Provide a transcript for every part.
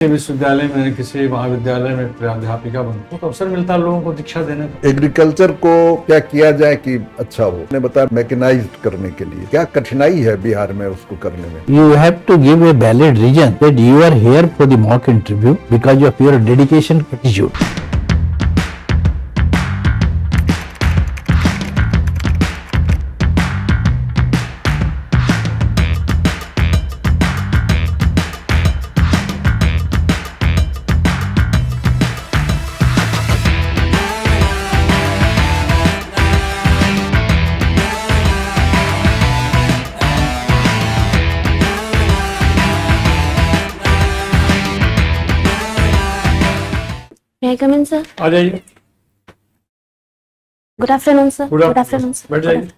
विश्वविद्यालय में किसी महाविद्यालय में प्राध्यापिका बनूं तो अवसर मिलता है लोगों को दीक्षा देने का। एग्रीकल्चर को क्या किया जाए कि अच्छा हो, ने बताया मैकेनाइज्ड करने के लिए क्या कठिनाई है बिहार में उसको करने में। You have to give a valid reason that you are here for the mock interview because of your dedication attitude. May I come in, sir? आ जाइए। Good afternoon, sir. Good afternoon. बैठ जाइए।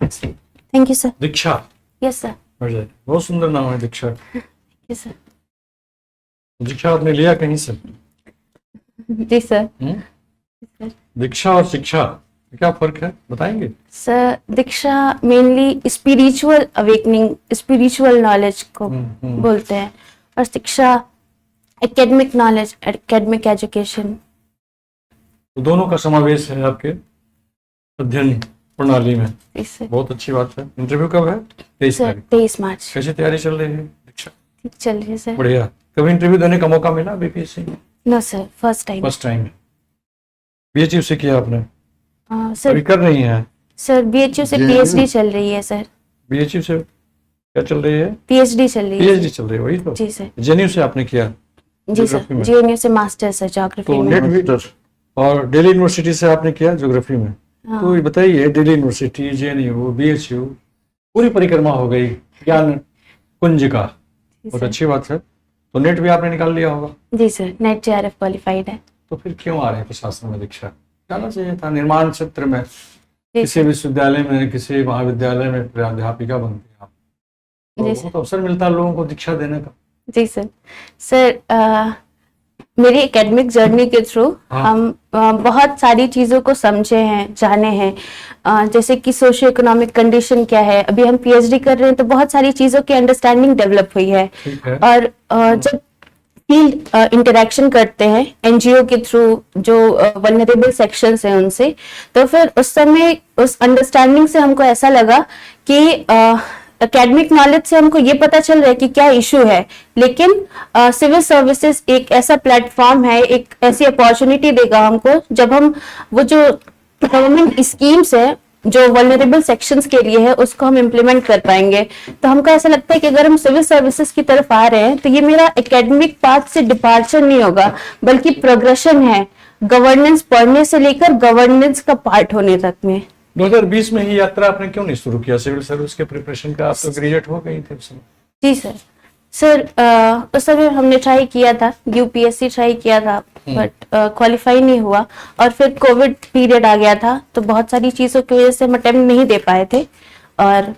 Thank you, sir. Diksha, Yes, sir. बैठ जाइए। बहुत सुंदर नाम है दीक्षा। Yes, sir. दीक्षा आपने लिया कहीं से? जी सर। दीक्षा और शिक्षा क्या फर्क है, बताएंगे? सर, दीक्षा mainly spiritual awakening, spiritual knowledge को बोलते हैं, और शिक्षा एकेडमिक नॉलेज, एकेडमिक एजुकेशन। तो दोनों का समावेश है आपके अध्ययन प्रणाली में। इससे बहुत अच्छी बात है। इंटरव्यू कब है? 23 सर तारीख। 23 मार्च। कैसी तैयारी चल रही है दीक्षा? ठीक चल रही है सर। बढ़िया। कभी इंटरव्यू देने का मौका मिला बीपीएससी में? No sir, first time. First time. BHU से किया आपने? सर अभी कर रही हैं? सर बीएचयू से पीएचडी चल रही है सर। बीएचयू से क्या चल रही है? पीएचडी चल रही है। पीएचडी चल रही है, वही तो। जी सर। जेएनयू से आपने किया? जी सर, ज्योग्राफी में? जेएनयू से मास्टर्स है ज्योग्राफी तो में। नेट भी और दिल्ली यूनिवर्सिटी से आपने किया ज्योग्राफी में। तो ये बताइए, दिल्ली यूनिवर्सिटी, जेएनयू, बीएचयू, पूरी परिक्रमा हो गई ज्ञान कुंज का। बहुत अच्छी बात है। तो नेट भी आपने निकाल लिया होगा? जी सर, नेट जेआरएफ क्वालिफाइड है। तो फिर क्यों आ रहे हैं प्रशासन में दीक्षा? जाना चाहिए था निर्माण क्षेत्र में, जी किसी सर। विश्वविद्यालय में, किसी महाविद्यालय में प्राध्यापिका बनती हैं आप, तो जी सर। बहुत अवसर मिलता है लोगों को दीक्षा देने का। जी सर। सर, मेरी एकेडमिक जर्नी के थ्रू हम बहुत सारी चीज़ों को समझे हैं, जाने हैं, जैसे कि सोशियो इकोनॉमिक कंडीशन क्या है। अभी हम पीएचडी कर रहे हैं तो बहुत सारी चीज़ों की अंडरस्टैंडिंग डेवलप हुई है। ठीक है। और जब फील्ड इंटरेक्शन करते हैं एनजीओ के थ्रू, जो वल्नरेबल सेक्शंस हैं उनसे, तो फिर उस समय उस अंडरस्टैंडिंग से हमको ऐसा लगा कि एकेडमिक नॉलेज से हमको ये पता चल रहा है कि क्या इशू है, लेकिन सिविल सर्विसेज एक ऐसा प्लेटफॉर्म है, एक ऐसी अपॉर्चुनिटी देगा हमको, जब हम वो जो गवर्नमेंट स्कीम्स है जो वल्नरेबल सेक्शंस के लिए है उसको हम इम्प्लीमेंट कर पाएंगे। तो हमको ऐसा लगता है कि अगर हम सिविल सर्विसेज की तरफ आ रहे हैं तो ये मेरा एकेडमिक पाथ से डिपार्चर नहीं होगा, बल्कि प्रोग्रेशन है, गवर्नेंस पढ़ने से लेकर गवर्नेंस का पार्ट होने तक में। 2020 में ही यात्रा आपने क्यों नहीं शुरू किया सिविल सर्विस के प्रिपरेशन का? आप तो ग्रेजुएट हो गई थे उस समय। जी सर। सर, उस समय हमने ट्राई किया था, यूपीएससी ट्राई किया था, बट क्वालिफाई नहीं हुआ, और फिर कोविड पीरियड आ गया था, तो बहुत सारी चीज़ों की वजह से हम अटेम्प्ट नहीं दे पाए थे। और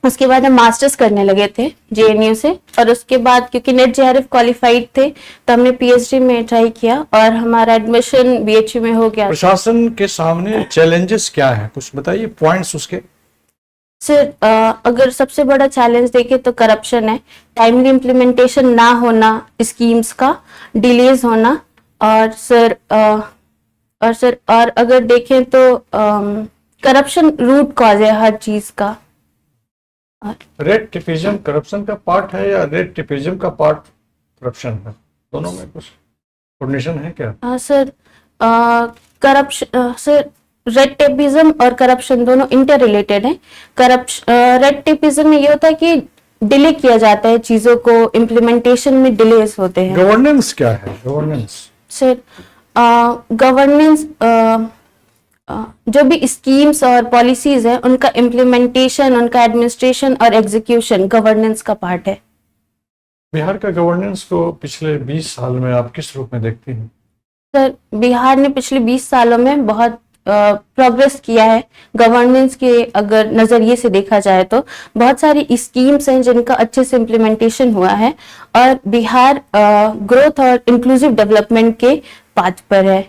उसके बाद हम मास्टर्स करने लगे थे जेएनयू से, और उसके बाद क्योंकि नेट जेआरएफ क्वालिफाइड थे तो हमने पीएचडी में ट्राई किया और हमारा एडमिशन बीएचयू में हो गया। प्रशासन के सामने चैलेंजेस क्या है, कुछ बताइए पॉइंट्स उसके। सर, अगर सबसे बड़ा चैलेंज देखें तो करप्शन है, टाइमली इम्प्लीमेंटेशन ना होना, स्कीम्स का डिलेज होना, और सर और अगर देखें तो करप्शन रूट कॉज है हर चीज का। रेड टेपिज्म करप्शन का पार्ट है या रेड टेपिज्म का पार्ट करप्शन है? दोनों में कुछ कोऑर्डिनेशन है क्या? Sir, corruption, sir red tapism और करप्शन दोनों इंटर रिलेटेड है। रेड टेपिज्म में ये होता है कि डिले किया जाता है चीजों को, इम्प्लीमेंटेशन में डिलेस होते हैं। गवर्नेंस क्या है? गवर्नेंस सर, गवर्नेंस जो भी स्कीम्स और पॉलिसीज है उनका इम्प्लीमेंटेशन, उनका एडमिनिस्ट्रेशन और एग्जीक्यूशन गवर्नेंस का पार्ट है। बिहार का गवर्नेंस को पिछले 20 साल में आप किस रूप में देखती हैं? सर, बिहार ने पिछले 20 सालों में बहुत प्रोग्रेस किया है। गवर्नेंस के अगर नजरिए से देखा जाए तो बहुत सारी स्कीम्स हैं जिनका अच्छे से इम्प्लीमेंटेशन हुआ है, और बिहार ग्रोथ और इंक्लूसिव डेवलपमेंट के पाथ पर है।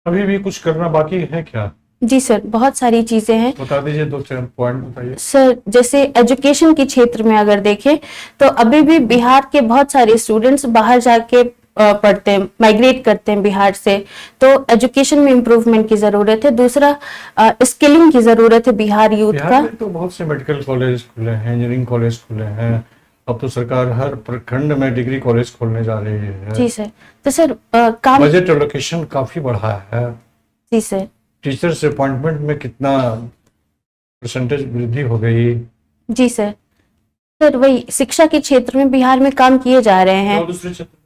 अभी भी कुछ करना बाकी है क्या? जी सर, बहुत सारी चीजें हैं। बता दीजिए, 2-4 पॉइंट बताइए। सर, जैसे एजुकेशन के क्षेत्र में अगर देखें तो अभी भी बिहार के बहुत सारे स्टूडेंट्स बाहर जाके पढ़ते हैं, माइग्रेट करते हैं बिहार से, तो एजुकेशन में इम्प्रूवमेंट की जरूरत है। दूसरा स्किलिंग की जरूरत है बिहार यूथ बिहार का। में तो बहुत से मेडिकल कॉलेज खुले हैं, इंजीनियरिंग कॉलेज खुले हैं। अब तो सरकार हर प्रखंड में डिग्री कॉलेज खोलने जा रही है। जी सर। तो सर काम। बजट एलोकेशन काफी बढ़ा है। जी सर। टीचर्स अपॉइंटमेंट में कितना परसेंटेज वृद्धि हो गई। जी सर। सर वही शिक्षा के क्षेत्र में बिहार में काम किए जा रहे हैं। और दूसरे क्षेत्र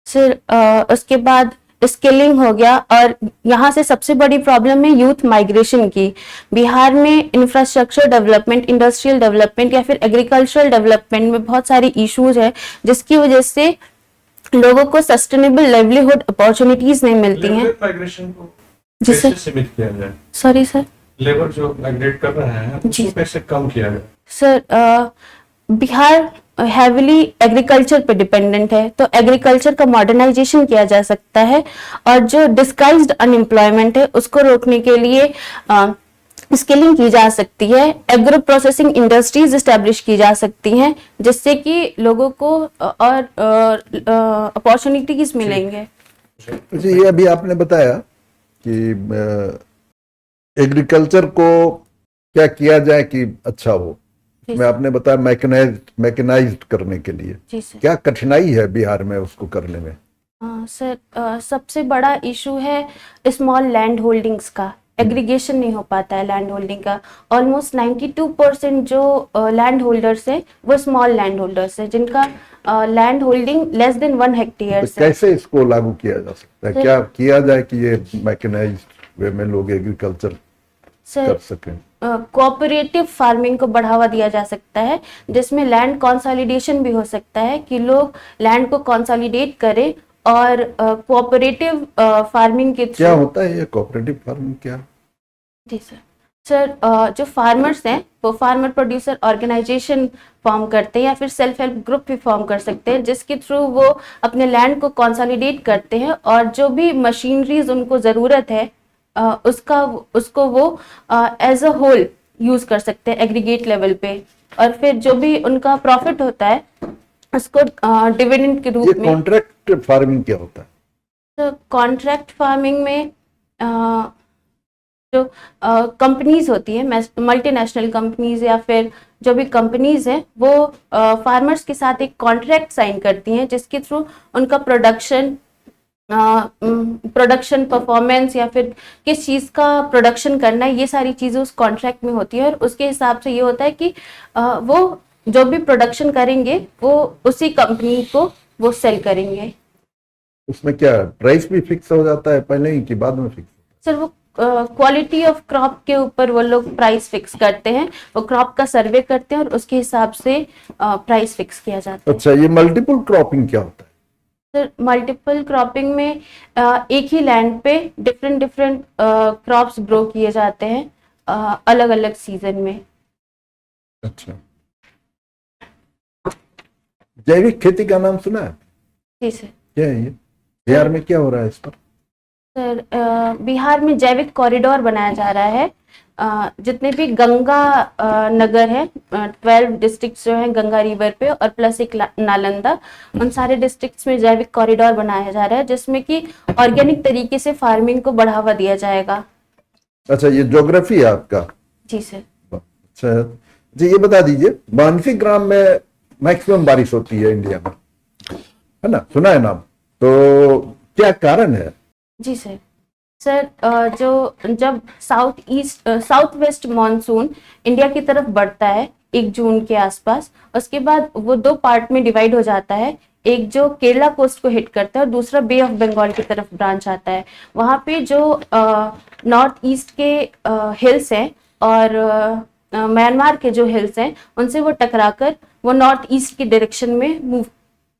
सर उसके बाद स्किलिंग हो गया, और यहाँ से सबसे बड़ी प्रॉब्लम है यूथ माइग्रेशन की। बिहार में इंफ्रास्ट्रक्चर डेवलपमेंट, इंडस्ट्रियल डेवलपमेंट या फिर एग्रीकल्चरल डेवलपमेंट में बहुत सारी इश्यूज है, जिसकी वजह से लोगों को सस्टेनेबल लाइवलीहुड अपॉर्चुनिटीज नहीं मिलती हैं। लेबर माइग्रेशन को जी कैसे सर। सीमित किया जाए। Sorry sir. लेबर जो माइग्रेट कर रहे हैं जी। उसको कैसे कम किया जाए। सर बिहार हैविली एग्रीकल्चर पे डिपेंडेंट है, तो एग्रीकल्चर का मॉडर्नाइजेशन किया जा सकता है, और जो डिस्गाइज्ड अनएम्प्लॉयमेंट है उसको रोकने के लिए स्किलिंग की जा सकती है, एग्रो प्रोसेसिंग इंडस्ट्रीज एस्टेब्लिश की जा सकती हैं, जिससे कि लोगों को और अपॉर्चुनिटीज मिलेंगे। जी, ये अभी आपने बताया कि एग्रीकल्चर को क्या किया जाए कि अच्छा हो। मैं आपने बताया मैकेनाइज्ड करने के लिए जी सर। क्या कठिनाई है बिहार में उसको करने में। सर सबसे बड़ा इशू है स्मॉल लैंड होल्डिंग्स का। एग्रीगेशन नहीं हो पाता है लैंड होल्डिंग का। ऑलमोस्ट 92% जो लैंड होल्डर्स है वो स्मॉल लैंड होल्डर्स है, जिनका land holding less than 1 hectare तो है। कैसे इसको लागू किया जा सकता है, क्या किया जाए कि ये मैकेनाइज्ड वे में लोग एग्रीकल्चर कर सर सकें। कोऑपरेटिव फार्मिंग को बढ़ावा दिया जा सकता है, जिसमें लैंड कंसोलिडेशन भी हो सकता है कि लोग लैंड को कंसोलिडेट करें, और कोऑपरेटिव फार्मिंग के क्या थ्रू। होता है ये कोऑपरेटिव फार्मिंग क्या। जी सर। सर जो फार्मर्स हैं वो फार्मर प्रोड्यूसर ऑर्गेनाइजेशन फॉर्म करते हैं, या फिर सेल्फ हेल्प ग्रुप भी फॉर्म कर सकते हैं, जिसके थ्रू वो अपने लैंड को कंसोलिडेट करते हैं, और जो भी मशीनरीज उनको ज़रूरत है उसको वो एज अ होल यूज कर सकते हैं एग्रीगेट लेवल पे, और फिर जो भी उनका प्रॉफिट होता है उसको डिविडेंड के ये रूप में। कॉन्ट्रैक्ट फार्मिंग क्या होता है। तो कॉन्ट्रैक्ट फार्मिंग में जो कंपनीज होती है, मल्टीनेशनल कंपनीज या फिर जो भी कंपनीज हैं, वो फार्मर्स के साथ एक कॉन्ट्रैक्ट साइन करती हैं, जिसके थ्रू उनका प्रोडक्शन परफॉर्मेंस या फिर किस चीज़ का प्रोडक्शन करना है, ये सारी चीज़ें उस कॉन्ट्रैक्ट में होती है, और उसके हिसाब से ये होता है कि वो जो भी प्रोडक्शन करेंगे वो उसी कंपनी को वो सेल करेंगे। उसमें क्या प्राइस भी फिक्स हो जाता है पहले ही कि बाद में फिक्स। सर वो क्वालिटी ऑफ क्रॉप के ऊपर वो लोग प्राइस फिक्स करते हैं, वो क्रॉप का सर्वे करते हैं और उसके हिसाब से प्राइस फिक्स किया जाता है। अच्छा, ये मल्टीपल क्रॉपिंग क्या होता है। सर मल्टीपल क्रॉपिंग में एक ही लैंड पे डिफरेंट क्रॉप्स ग्रो किए जाते हैं अलग अलग सीजन में। अच्छा, जैविक खेती का नाम सुना है। जी सर। क्या है ये, बिहार में क्या हो रहा है इस पर। सर बिहार में जैविक कॉरिडोर बनाया जा रहा है। जितने भी गंगा नगर है, 12 डिस्ट्रिक्ट्स जो हैं गंगा रिवर पे, और प्लस एक नालंदा, उन सारे डिस्ट्रिक्ट्स में जैविक कॉरिडोर बनाया जा रहा है, जिसमें कि ऑर्गेनिक तरीके से फार्मिंग को बढ़ावा दिया जाएगा। अच्छा, ये ज्योग्राफी है आपका। जी सर। अच्छा जी, ये बता दीजिए, मानसी ग्राम में मैक्सिमम बारिश होती है इंडिया में, है ना, सुना है नाम, तो क्या कारण है। जी सर। सर जब साउथ वेस्ट मॉनसून इंडिया की तरफ बढ़ता है 1 जून के आसपास, उसके बाद वो 2 पार्ट में डिवाइड हो जाता है। एक जो केरला कोस्ट को हिट करता है और दूसरा बे ऑफ बंगाल की तरफ ब्रांच आता है। वहाँ पे जो नॉर्थ ईस्ट के हिल्स हैं और म्यांमार के जो हिल्स हैं, उनसे वो टकराकर वो नॉर्थ ईस्ट की डायरेक्शन में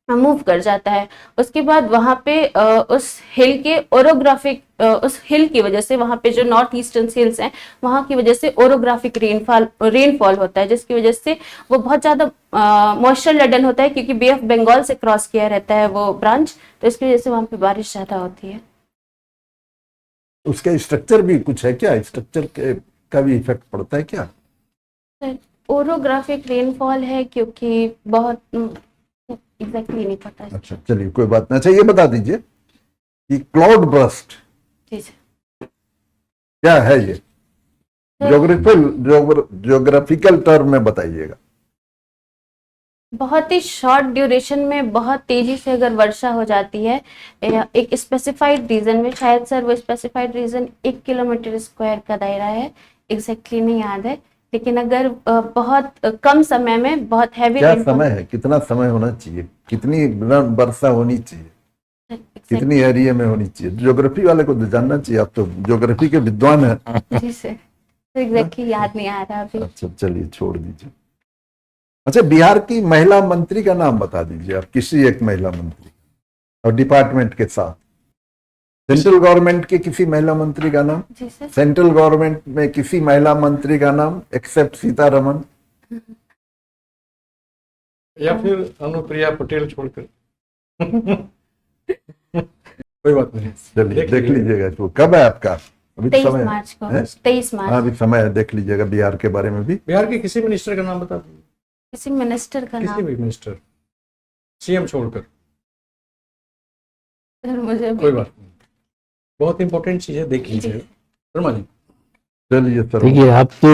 मूव कर जाता है। उसके बाद वहाँ पे उस हिल की वजह से, वहाँ पे जो नॉर्थ ईस्टर्न हिल्स हैं, वहाँ की वजह से ओरोग्राफिक रेनफॉल होता है, जिसकी वजह से वो बहुत ज़्यादा मॉइस्चर लडन होता है, क्योंकि बे ऑफ बंगाल से क्रॉस किया रहता है वो ब्रांच, तो इसकी वजह से वहाँ पे बारिश ज़्यादा होती है। उसका स्ट्रक्चर भी कुछ है क्या, स्ट्रक्चर का भी इफेक्ट पड़ता है क्या। ओरोग्राफिक रेनफॉल है, क्योंकि बहुत एग्जैक्टली नहीं पता। अच्छा चलिए कोई बात नहीं। अच्छा ये बता दीजिए कि क्लाउड बर्स्ट जी सर। क्या है ये? ज्योग्राफिकल टर्म में बताइएगा। बहुत ही शॉर्ट ड्यूरेशन में बहुत तेजी से अगर वर्षा हो जाती है एक स्पेसिफाइड रीजन में, शायद सर वो स्पेसिफाइड रीजन 1 किलोमीटर स्क्वायर का दायरा है, एग्जैक्टली नहीं याद है, लेकिन अगर बहुत कम समय में बहुत हैवी क्या समय है, कितना समय होना चाहिए, कितनी वर्षा होनी चाहिए, कितनी एरिया में होनी चाहिए? ज्योग्राफी वाले को तो जानना चाहिए, आप तो ज्योग्राफी के विद्वान हैं। जी सर, एग्जैक्टली याद नहीं आ रहा अभी। अच्छा चलिए छोड़ दीजिए। अच्छा बिहार की महिला मंत्री का नाम बता दीजिए आप, किसी एक महिला मंत्री और डिपार्टमेंट के साथ। सेंट्रल गवर्नमेंट के किसी महिला मंत्री का नाम? जी सर। सेंट्रल गवर्नमेंट में किसी महिला मंत्री का नाम एक्सेप्ट सीतारमन? या फिर अनुप्रिया पटेल छोड़कर कोई बात नहीं, चलिए देख लीजिएगा। तो कब है आपका? अभी 23 समय मार्च को, है? 23 हाँ मार्च। अभी समय है, देख लीजिएगा बिहार के बारे में भी। बिहार के किसी मिनिस्टर का नाम बता दीजिए, किसी मिनिस्टर का किसी नाम भी मिनिस्टर, सीएम छोड़कर। सर मुझे कोई बात नहीं, बहुत इंपॉर्टेंट चीज है, देख लीजिए शर्मा जी। चलिए सर। देखिए आप तो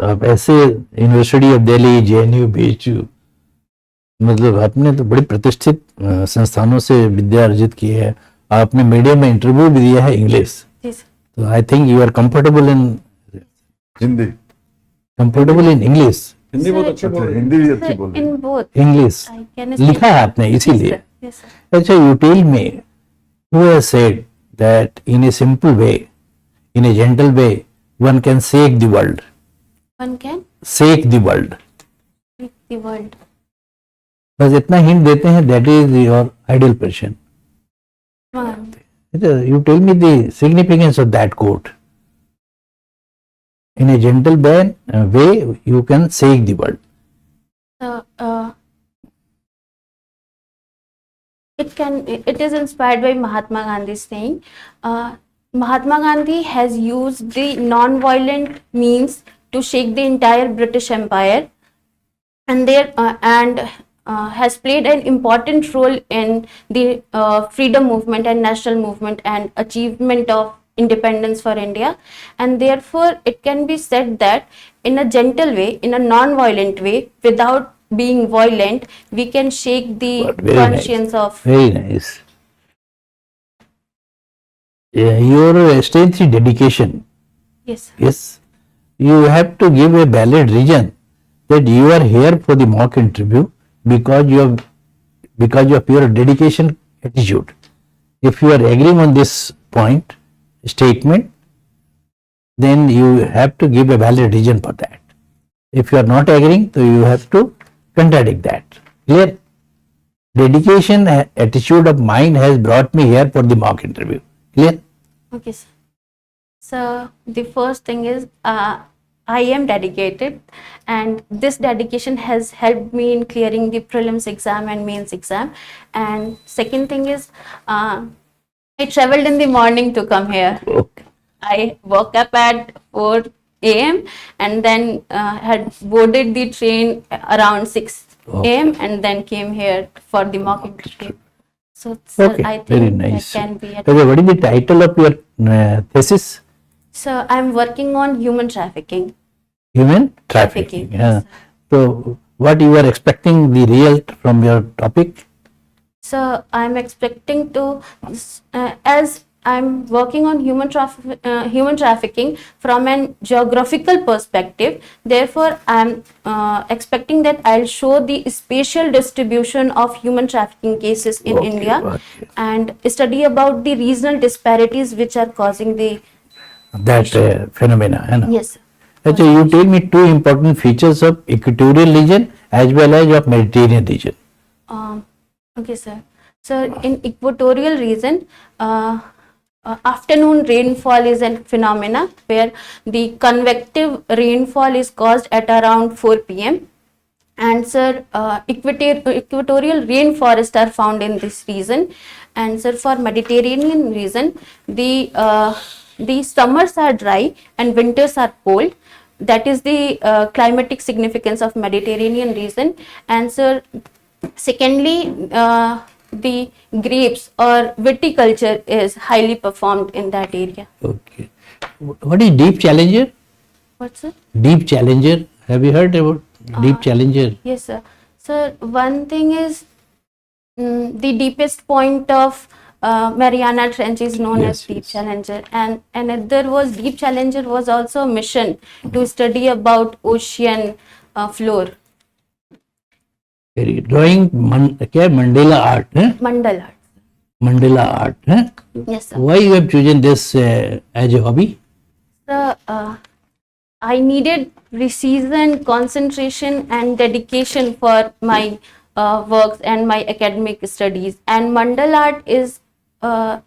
आप ऐसे university of Delhi, JNU, BHU, मतलब आपने तो बड़ी प्रतिष्ठित संस्थानों से विद्या अर्जित की है। आपने मीडिया में इंटरव्यू भी दिया है इंग्लिश, जी सर। तो I think you are comfortable in Hindi English. Hindi बहुत अच्छे बोल अच्छा, रहे हैं। हिंदी भी अच्छी बोल रही in both English I can लिखा है आपने इसीलिए। Yes sir. अच्छा you tell me, who has said that in a simple way, in a gentle way, one can shake the world? One can Shake the world. Make the world. बस इतना hint देते हैं, that is your ideal person. You tell me the significance of that quote. In a gentle way, you can shake the world. It is inspired by Mahatma Gandhi's saying. Mahatma Gandhi has used the non-violent means to shake the entire British Empire, and has played an important role in the freedom movement and national movement and achievement of independence for India. And therefore it can be said that in a gentle way, in a non-violent way, without being violent, we can shake the But very conscience nice. of. Very nice. Yeah, your strength is dedication. Yes sir. Yes, you have to give a valid reason that you are here for the mock interview because of your dedication attitude. If you are agreeing on this point statement, then you have to give a valid reason for that. If you are not agreeing, so you have to contradict that. Clear? Dedication attitude of mine has brought me here for the mock interview. Clear? Okay sir. So the first thing is I am dedicated, and this dedication has helped me in clearing the prelims exam and mains exam. And second thing is I traveled in the morning to come here. Okay. I woke up at 4 a.m. and then had boarded the train around 6 a.m. and then came here for the mock interview. So sir, Okay. I think Very nice. that can be it. Okay, what is the title of your thesis? So I'm working on human trafficking. Human trafficking. Yeah. So, what you are expecting the result from your topic? So I'm expecting to, as I'm working on human trafficking from an geographical perspective. Therefore, I'm expecting that I'll show the spatial distribution of human trafficking cases in Okay, India, okay. and study about the regional disparities which are causing the. That phenomena. है ना? Yes. अच्छा, you tell me two important features of equatorial region as well as of Mediterranean region. Okay, sir. So in equatorial region, afternoon rainfall is a phenomena where the convective rainfall is caused at around 4 p.m. And sir, equatorial rainforests are found in this region. And sir, for Mediterranean region, the summers are dry and winters are cold. That is the climatic significance of Mediterranean region. And sir, secondly, the grapes or viticulture is highly performed in that area. Okay. What is Deep Challenger? What's it? Deep Challenger. Have you heard about Deep Challenger? Yes, sir. Sir, one thing is the deepest point of Mariana Trench is known Yes, as Deep yes. Challenger, and another was Deep Challenger was also a mission to study about ocean floor. Very good. Drawing क्या है? Mandela art, है? Mandala. Mandela art, है? Yes, sir. Why you have chosen this as a hobby? Sir, I needed precision, concentration, and dedication for my works and my academic studies. And mandal art is a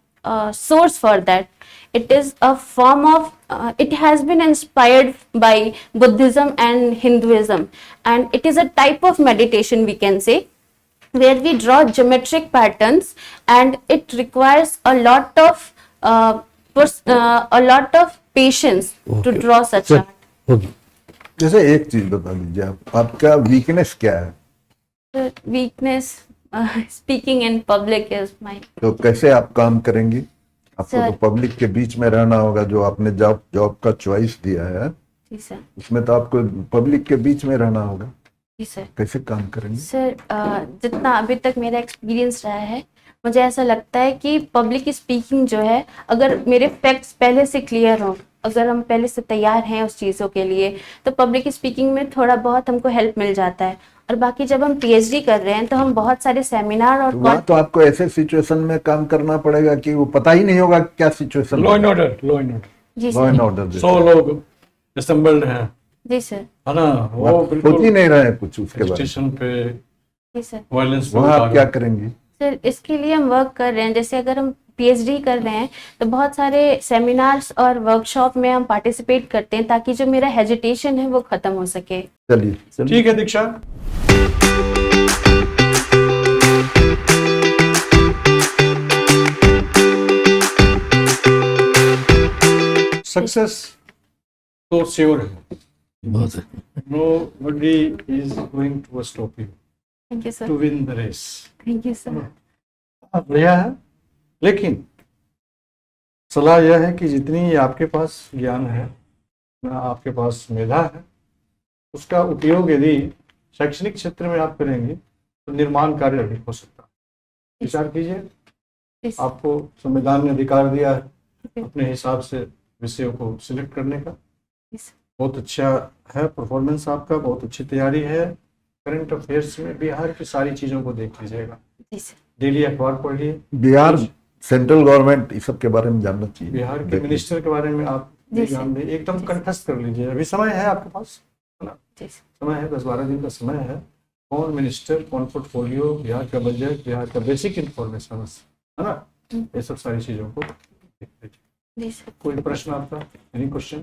source for that. It is a form of, it has been inspired by Buddhism and Hinduism. And it is a type of meditation, we can say, where we draw geometric patterns, and it requires a lot of patience to Okay. draw such Sir, art. okay. जैसे एक चीज बता दीजिए, आप आपका weakness क्या है? The weakness, speaking in public is my. तो कैसे आप काम करेंगी? आपको Sir. तो पब्लिक के बीच में रहना होगा, जो आपने जॉब का चॉइस दिया है जी सर, उसमें तो आपको पब्लिक के बीच में रहना होगा, जी सर. कैसे काम करेंगे? सर, जितना अभी तक मेरा एक्सपीरियंस रहा है, मुझे ऐसा लगता है कि पब्लिक स्पीकिंग जो है, अगर मेरे फैक्ट्स पहले से क्लियर हों, अगर हम पहले से तैयार हैं उस चीज़ों के लिए, तो पब्लिक स्पीकिंग में थोड़ा बहुत हमको हेल्प मिल जाता है. और बाकी जब हम पीएचडी कर रहे हैं तो हम बहुत सारे सेमिनार और वहाँ तो आपको ऐसे सिचुएशन में काम करना पड़ेगा कि वो पता ही नहीं होगा क्या situation. Law and order, law and order, जी लॉ एंड सर, ऑर्डर 100 लोग असेंबल्ड हैं, जी सर, है ना, वो होती बिल्कुल नहीं रहे कुछ उसके बाद. स्टेशन पे जी सर. वायलेंस वहाँ आप क्या करेंगी? सर, इसके लिए हम वर्क कर रहे हैं. जैसे अगर हम पीएचडी कर रहे हैं तो बहुत सारे सेमिनार्स और वर्कशॉप में हम पार्टिसिपेट करते हैं, ताकि जो मेरा हेजिटेशन है वो खत्म हो सके. चलिए. ठीक है दीक्षा. सक्सेस तो श्योर है, बहुत है. nobody is going to stop you thank you sir, to win the race. Thank you sir. बढ़िया है, लेकिन सलाह यह है कि जितनी आपके पास ज्ञान है, आपके पास मेधा है, उसका उपयोग यदि शैक्षणिक क्षेत्र में आप करेंगे तो निर्माण कार्य अधिक हो सकता है. विचार कीजिए, आपको संविधान ने अधिकार दिया है अपने हिसाब से विषयों को सिलेक्ट करने का. बहुत अच्छा है परफॉर्मेंस आपका, बहुत अच्छी तैयारी है. करंट अफेयर्स में बिहार की सारी चीजों को देख लीजिएगा, जी सर, डेली अखबार पढ़िए, बिहार सेंट्रल गवर्नमेंट इस सब के बारे में जानना चाहिए. बिहार के देखिए. मिनिस्टर के बारे में आप जी ध्यान दें, एकदम कंठस्थ कर लीजिए. अभी समय है आपके पास, है ना, जी सर, समय है, 10-12 दिन का समय है. कौन मिनिस्टर, कौन पोर्टफोलियो, बिहार का बजट, बिहार का बेसिक इंफॉर्मेशन, है ना, ये सब सारी चीजों को देख लीजिए. जी सर. कोई प्रश्न आपका? Any question?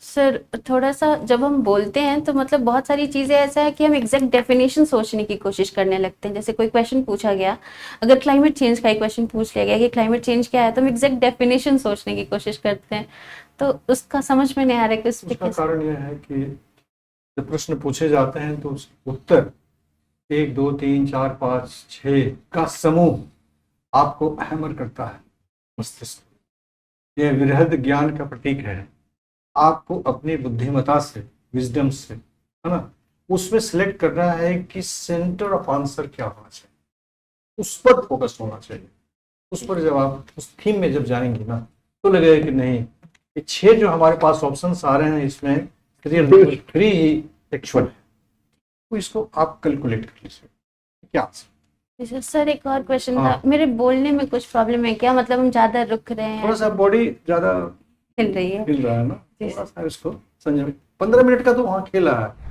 सर, थोड़ा सा जब हम बोलते हैं तो मतलब बहुत सारी चीज़ें ऐसा है कि हम एग्जैक्ट डेफिनेशन सोचने की कोशिश करने लगते हैं. जैसे कोई क्वेश्चन पूछा गया, अगर क्लाइमेट चेंज का एक क्वेश्चन पूछ लिया गया कि क्लाइमेट चेंज क्या है, तो हम एग्जैक्ट डेफिनेशन सोचने की कोशिश करते हैं. तो उसका समझ में नहीं आ रहा है कि उस पे उसका कैसे. कारण यह है कि जब प्रश्न पूछे जाते हैं तो उसके उत्तर 1, 2, 3, 4, 5, 6 का समूह आपको हैमर करता है मस्तिष्क. यह वृहद ज्ञान का प्रतीक है. आपको अपनी बुद्धिमत्ता से, विजडम से, है ना, उसमें सिलेक्ट करना है कि सेंटर ऑफ आंसर क्या होना चाहिए, उस पर फोकस होना चाहिए. उस पर जब आप उस थीम में जब जाएंगे ना, तो लगेगा कि नहीं, ये 6 जो हमारे पास ऑप्शंस आ रहे हैं इसमें 3 ही एक्चुअल है, तो इसको आप कैलकुलेट कर लीजिए क्या. सर, एक और क्वेश्चन था. हाँ. मेरे बोलने में कुछ प्रॉब्लम है क्या? मतलब हम ज्यादा रुक रहे थोड़ा हैं, सा बॉडी ज्यादा हिल रही है. हिल रहा है ना, जी. थोड़ा सा इसको संजय 15 मिनट का तो वहाँ खेला है.